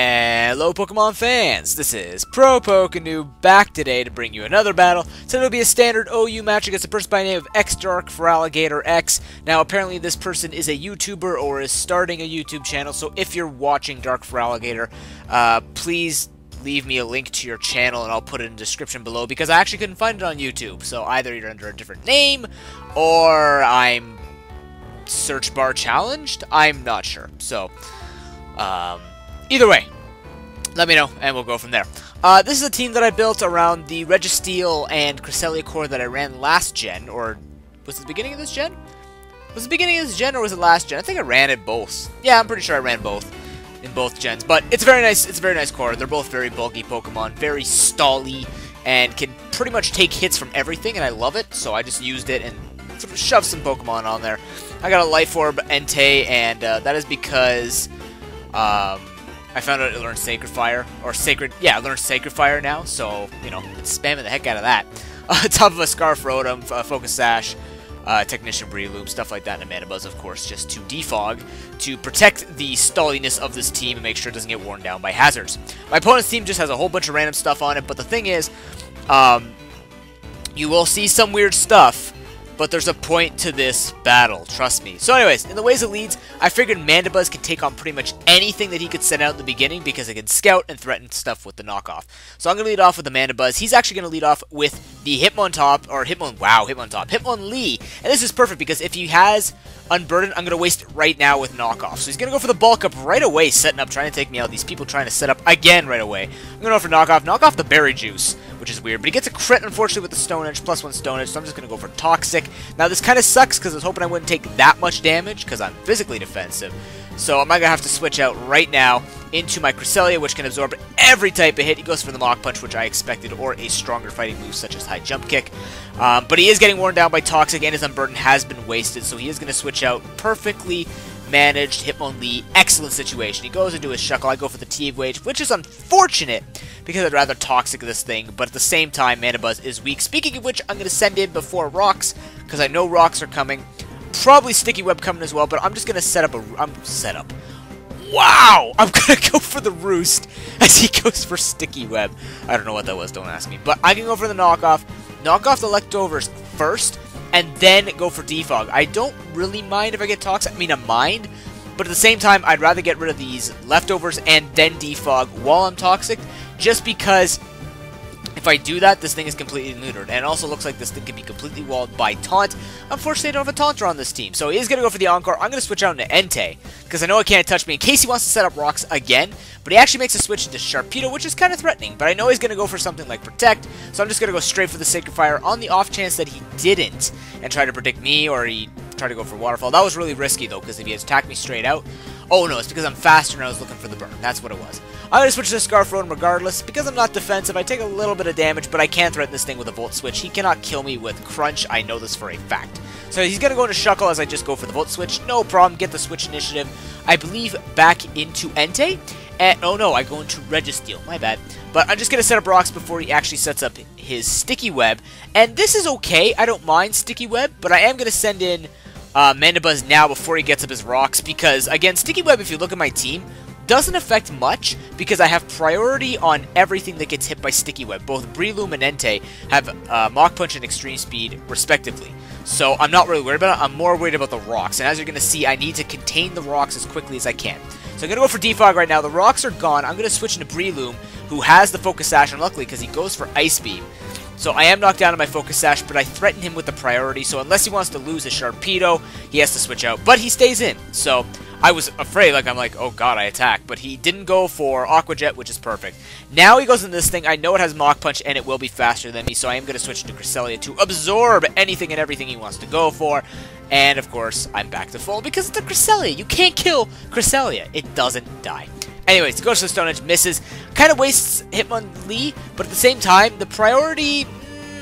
Hello Pokemon fans, this is ProPokeNoob back today to bring you another battle. Today will be a standard OU match against a person by the name of XDarkForAlligatorX. Now apparently this person is a YouTuber or is starting a YouTube channel, so if you're watching Dark for Alligator, please leave me a link to your channel and I'll put it in the description below because I actually couldn't find it on YouTube. So either you're under a different name or I'm search bar challenged, I'm not sure. So either way, let me know, and we'll go from there. This is a team that I built around the Registeel and Cresselia core that I ran last gen, or was it the beginning of this gen? Was it the beginning of this gen, or was it last gen? I think I ran it both. Yeah, I'm pretty sure I ran both in both gens. But it's a very nice core. They're both very bulky Pokemon, very stally, and can pretty much take hits from everything, and I love it. So I just used it and sort of shoved some Pokemon on there. I got a Life Orb Entei, and that is because I found out it learned Sacred Fire, or it learns Sacred Fire now, so, you know, it's spamming the heck out of that. Top of a Scarf Rotom, Focus Sash, Technician Breloom, stuff like that, and a Mana Buzz, of course, just to defog, to protect the stalliness of this team and make sure it doesn't get worn down by hazards. My opponent's team just has a whole bunch of random stuff on it, but the thing is, you will see some weird stuff, but there's a point to this battle, trust me. So anyways, in the ways it leads, I figured Mandibuzz could take on pretty much anything that he could send out in the beginning because it can scout and threaten stuff with the knockoff. So I'm going to lead off with the Mandibuzz. He's actually going to lead off with the Hitmonlee. And this is perfect because if he has Unburdened, I'm going to waste it right now with knockoff. So he's going to go for the bulk up right away, setting up, trying to take me out. These people trying to set up again right away. I'm going to go for knockoff. Knock off the Berry Juice, which is weird. But he gets a crit, unfortunately, with the Stone Edge, +1 Stone Edge. So I'm just going to go for Toxic. Now this kind of sucks because I was hoping I wouldn't take that much damage because I'm physically defensive. So I'm going to have to switch out right now into my Cresselia, which can absorb every type of hit. He goes for the Mach Punch, which I expected, or a stronger fighting move such as High Jump Kick. But he is getting worn down by Toxic, and his Unburden has been wasted, so he is going to switch out. Perfectly managed Hitmonlee. Excellent situation. He goes into his Shuckle. I go for the T-Wage, which is unfortunate because I'd rather Toxic this thing, but at the same time, Mandibuzz is weak. Speaking of which, I'm going to send in before Rocks, because I know Rocks are coming. Probably Sticky Web coming as well, but I'm just going to set up Wow! I'm going to go for the Roost as he goes for Sticky Web. I don't know what that was, don't ask me. But I can go for the knockoff. Knock off the leftovers first, and then go for Defog. I don't really mind if I get Toxic. I mean, I mind, but at the same time, I'd rather get rid of these leftovers and then Defog while I'm Toxic, just because if I do that, this thing is completely neutered. And it also looks like this thing can be completely walled by Taunt. Unfortunately, I don't have a Taunter on this team. So he is going to go for the Encore. I'm going to switch out into Entei, because I know it can't touch me in case he wants to set up Rocks again. But he actually makes a switch into Sharpedo, which is kind of threatening. But I know he's going to go for something like Protect, so I'm just going to go straight for the Sacred Fire on the off chance that he didn't and try to predict me, or he tried to go for Waterfall. That was really risky, though, because if he had attacked me straight out... Oh, no, it's because I'm faster and I was looking for the burn. That's what it was. I'm going to switch to the Scarf Rotom regardless. Because I'm not defensive, I take a little bit of damage, but I can threaten this thing with a Volt Switch. He cannot kill me with Crunch. I know this for a fact. So he's going to go into Shuckle as I just go for the Volt Switch. No problem. Get the Switch initiative. I believe back into Entei. And, oh no, I go into Registeel. My bad. But I'm just going to set up Rocks before he actually sets up his Sticky Web. And this is okay. I don't mind Sticky Web, but I am going to send in Mandibuzz now before he gets up his Rocks, because again, Sticky Web, if you look at my team, doesn't affect much because I have priority on everything that gets hit by Sticky Web. Both Breloom and Entei have Mach Punch and Extreme Speed respectively, so I'm not really worried about it. I'm more worried about the Rocks, and as you're going to see, I need to contain the Rocks as quickly as I can. So I'm going to go for Defog right now. The Rocks are gone. I'm going to switch into Breloom, who has the Focus Sash, and luckily because he goes for Ice Beam. So I am knocked down on my Focus Sash, but I threaten him with the priority, so unless he wants to lose his Sharpedo, he has to switch out. But he stays in, so I was afraid, I'm like, oh god, I attack. But he didn't go for Aqua Jet, which is perfect. Now he goes into this thing. I know it has Mach Punch, and it will be faster than me, so I am going to switch to Cresselia to absorb anything and everything he wants to go for. And, of course, I'm back to full because it's a Cresselia. You can't kill Cresselia. It doesn't die. Anyways, he goes to the Stone Edge, misses. Kind of wastes Hitmonlee, but at the same time, the priority,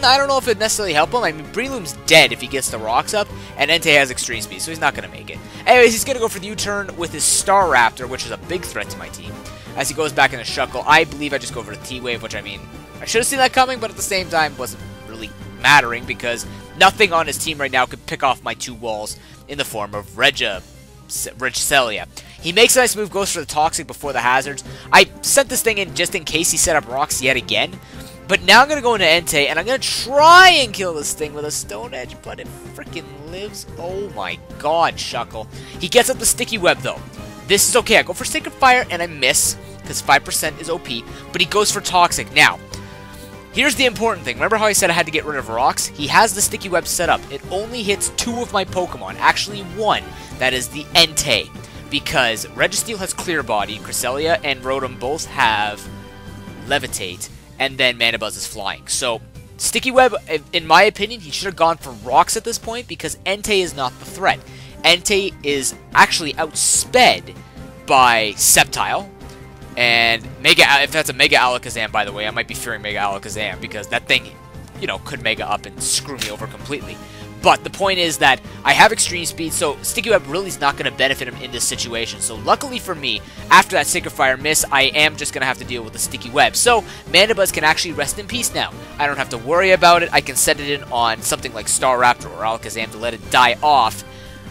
I don't know if it necessarily help him. I mean, Breloom's dead if he gets the Rocks up, and Entei has Extreme Speed, so he's not going to make it. Anyways, he's going to go for the U-turn with his Staraptor, which is a big threat to my team. As he goes back in the Shuckle, I believe I just go for the T-Wave, which, I mean, I should have seen that coming, but at the same time, wasn't really mattering because nothing on his team right now could pick off my two walls in the form of Registeel. He makes a nice move, goes for the Toxic before the Hazards. I sent this thing in just in case he set up rocks yet again. But now I'm going to go into Entei, and I'm going to try and kill this thing with a Stone Edge, but it freaking lives. Oh my god, Shuckle. He gets up the Sticky Web, though. This is okay. I go for Sacred Fire, and I miss, because 5% is OP, but he goes for Toxic. Now, here's the important thing. Remember how I said I had to get rid of rocks? He has the Sticky Web set up. It only hits 2 of my Pokemon. Actually, 1. That is the Entei. Because Registeel has Clear Body, Cresselia and Rotom both have Levitate, and then Mandibuzz is Flying. So, Sticky Web, in my opinion, he should have gone for rocks at this point because Entei is not the threat. Entei is actually outsped by Sceptile, and if that's a Mega Alakazam, by the way, I might be fearing Mega Alakazam because that thing, you know, could Mega up and screw me over completely. But the point is that I have Extreme Speed, so Sticky Web really is not going to benefit him in this situation. So luckily for me, after that Sacred Fire miss, I am just going to have to deal with the Sticky Web. So Mandibuzz can actually rest in peace now. I don't have to worry about it. I can set it in on something like Staraptor or Alakazam to let it die off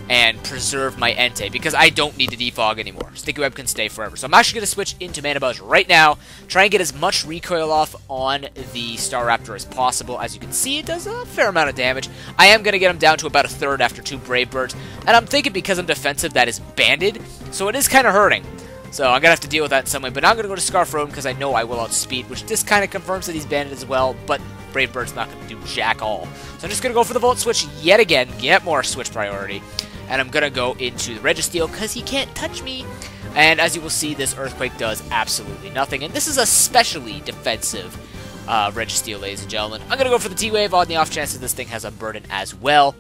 and preserve my Entei, because I don't need to defog anymore. Sticky Web can stay forever. So I'm actually going to switch into Mandibuzz right now, try and get as much recoil off on the Staraptor as possible. As you can see, it does a fair amount of damage. I am going to get him down to about a third after 2 Brave Birds, and I'm thinking because I'm defensive that is banded, so it is kind of hurting. So I'm going to have to deal with that in some way, but now I'm going to go to Scarf Rotom because I know I will outspeed, which this kind of confirms that he's banded as well, but Brave Bird's not going to do jack all. So I'm just going to go for the Volt Switch yet again, get more Switch priority. And I'm going to go into the Registeel because he can't touch me. And as you will see, this Earthquake does absolutely nothing. And this is a specially defensive Registeel, ladies and gentlemen. I'm going to go for the T-Wave on the off chance that this thing has a burden as well.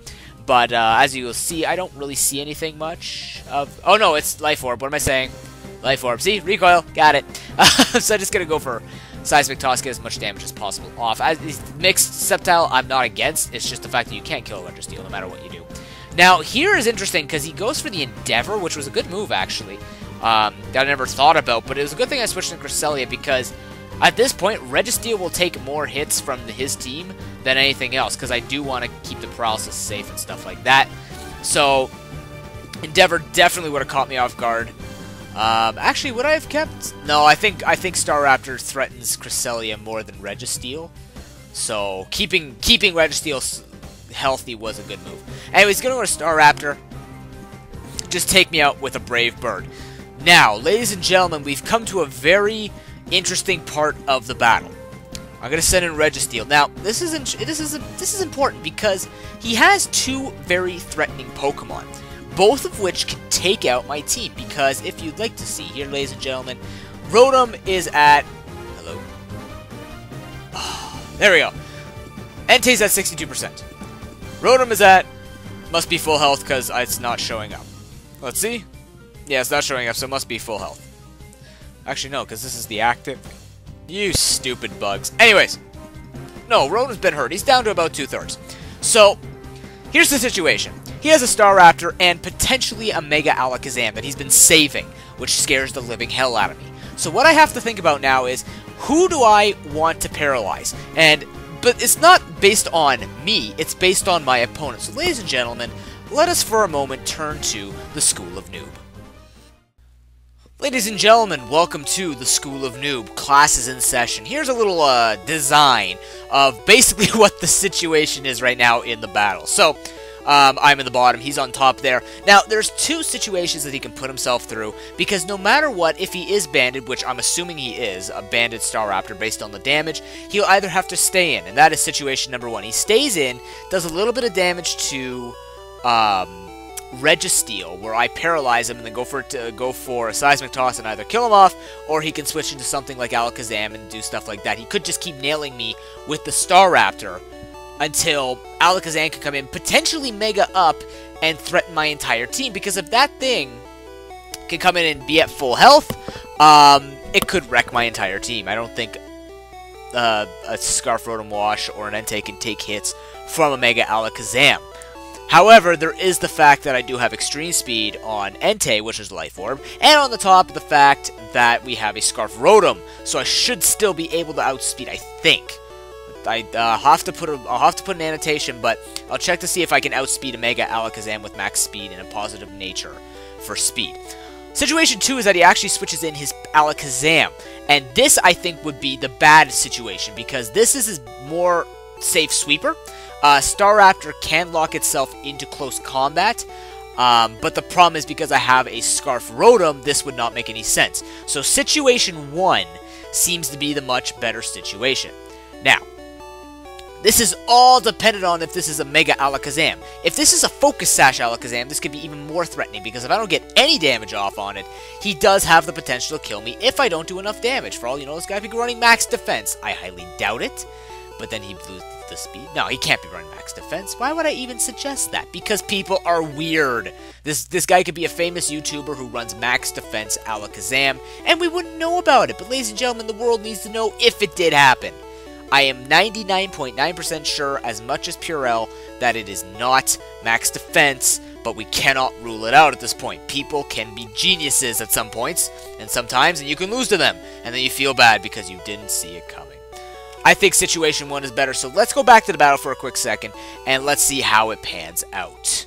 But as you will see, I don't really see anything much of... Oh no, it's Life Orb. What am I saying? Life Orb. See? Recoil. Got it. So I'm just going to go for Seismic Toss, get as much damage as possible off. As mixed Sceptile, I'm not against. It's just the fact that you can't kill a Registeel no matter what you do. Now, here is interesting, because he goes for the Endeavor, which was a good move, actually, that I never thought about, but it was a good thing I switched to Cresselia, because at this point, Registeel will take more hits from his team than anything else, because I do want to keep the Paralysis safe and stuff like that. So, Endeavor definitely would have caught me off guard. Actually, would I have kept? No, I think Staraptor threatens Cresselia more than Registeel, so keeping Registeel healthy was a good move. Anyways, gonna go to Staraptor. Just take me out with a Brave Bird. Now, ladies and gentlemen, we've come to a very interesting part of the battle. I'm gonna send in Registeel. Now, this is important because he has 2 very threatening Pokemon, both of which can take out my team. Because if you'd like to see here, ladies and gentlemen, Rotom is at... Hello? Oh, there we go. Entei's at 62%. Rotom is at, must be full health because it's not showing up. Let's see. Yeah, it's not showing up, so it must be full health. Actually, no, because this is the active. You stupid bugs. Anyways, no, Rotom's been hurt. He's down to about 2/3. So, here's the situation. He has a Staraptor and potentially a Mega Alakazam that he's been saving, which scares the living hell out of me. So what I have to think about now is, who do I want to paralyze? But it's not based on me, it's based on my opponent. So ladies and gentlemen, let us for a moment turn to the School of Noob. Ladies and gentlemen, welcome to the School of Noob. Class is in session. Here's a little design of basically what the situation is right now in the battle. So, I'm in the bottom, he's on top there. Now, there's 2 situations that he can put himself through, because no matter what, if he is banded, which I'm assuming he is, a banded Staraptor based on the damage, he'll either have to stay in, and that is situation number 1. He stays in, does a little bit of damage to Registeel, where I paralyze him and then go for a Seismic Toss and either kill him off, or he can switch into something like Alakazam and do stuff like that. He could just keep nailing me with the Staraptor until Alakazam can come in, potentially Mega up, and threaten my entire team. Because if that thing can come in and be at full health, it could wreck my entire team. I don't think a Scarf Rotom Wash or an Entei can take hits from a Mega Alakazam. However, there is the fact that I do have Extreme Speed on Entei, which is Life Orb, and on the top, the fact that we have a Scarf Rotom, so I should still be able to outspeed, I think. I'll have to put an annotation, but I'll check to see if I can outspeed a Mega Alakazam with max speed and a positive nature for speed. Situation 2 is that he actually switches in his Alakazam. And this, I think, would be the bad situation, because this is his more safe sweeper. Staraptor can lock itself into close combat, but the problem is because I have a Scarf Rotom, this would not make any sense. So situation 1 seems to be the much better situation. Now, this is all dependent on if this is a Mega Alakazam. If this is a Focus Sash Alakazam, this could be even more threatening, because if I don't get any damage off on it, he does have the potential to kill me if I don't do enough damage. For all you know, this guy could be running max defense. I highly doubt it, but then he'd lose the speed. No, he can't be running max defense. Why would I even suggest that? Because people are weird. This guy could be a famous YouTuber who runs max defense Alakazam, and we wouldn't know about it. But ladies and gentlemen, the world needs to know if it did happen. I am 99.9% sure, as much as Purell, that it is not max defense, but we cannot rule it out at this point. People can be geniuses at some points, and sometimes, and you can lose to them, and then you feel bad because you didn't see it coming. I think situation 1 is better, so let's go back to the battle for a quick second, and let's see how it pans out.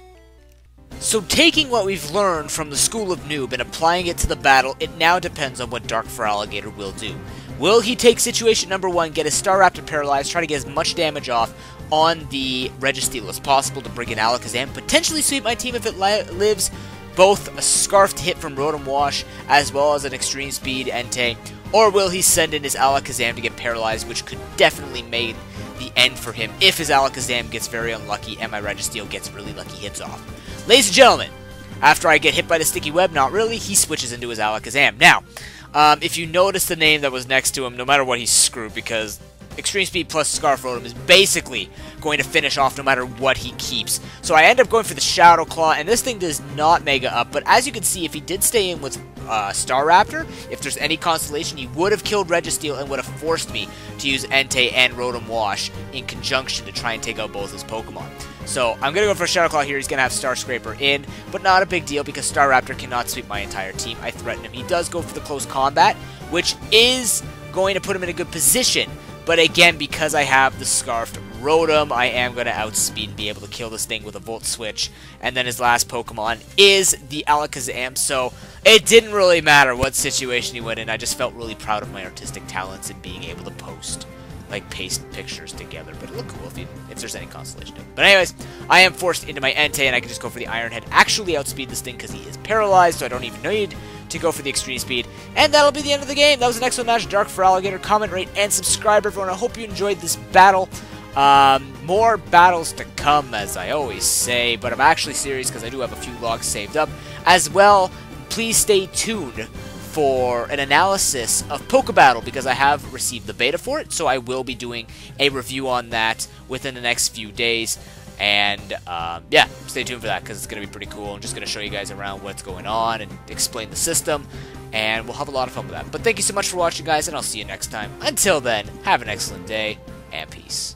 So taking what we've learned from the School of Noob and applying it to the battle, it now depends on what Dark Feraligatr will do. Will he take situation number 1, get his Staraptor paralyzed, try to get as much damage off on the Registeel as possible to bring in Alakazam, potentially sweep my team if it lives, both a Scarfed hit from Rotom Wash as well as an Extreme Speed Entei, or will he send in his Alakazam to get paralyzed, which could definitely make the end for him if his Alakazam gets very unlucky and my Registeel gets really lucky hits off. Ladies and gentlemen, after I get hit by the Sticky Web, not really, he switches into his Alakazam. Now, if you notice the name that was next to him, no matter what, he's screwed, because Extreme Speed plus Scarf Rotom is basically going to finish off no matter what he keeps. So I end up going for the Shadow Claw, and this thing does not Mega Up, but as you can see, if he did stay in with Staraptor, if there's any consolation, he would have killed Registeel and would have forced me to use Entei and Rotom Wash in conjunction to try and take out both his Pokemon. So I'm going to go for a Shadow Claw here. He's going to have Star Scraper in, but not a big deal because Staraptor cannot sweep my entire team. I threaten him. He does go for the close combat, which is going to put him in a good position. But again, because I have the Scarfed Rotom, I am going to outspeed and be able to kill this thing with a Volt Switch. And then his last Pokemon is the Alakazam, so it didn't really matter what situation he went in. I just felt really proud of my artistic talents and being able to paste pictures together. But it looked cool if there's any consolation to it. But anyways, I am forced into my Entei, and I can just go for the Iron Head. Actually outspeed this thing because he is paralyzed, so I don't even need to go for the Extreme Speed. And that'll be the end of the game. That was an excellent match. Dark Feraligatr. Comment, rate, and subscribe, everyone. I hope you enjoyed this battle. More battles to come, as I always say, but I'm actually serious because I do have a few logs saved up. As well, please stay tuned for an analysis of Pokebattle, because I have received the beta for it, so I will be doing a review on that within the next few days. And yeah, stay tuned for that because it's going to be pretty cool. I'm just going to show you guys around what's going on and explain the system, and we'll have a lot of fun with that. But thank you so much for watching, guys, and I'll see you next time. Until then, have an excellent day, and peace.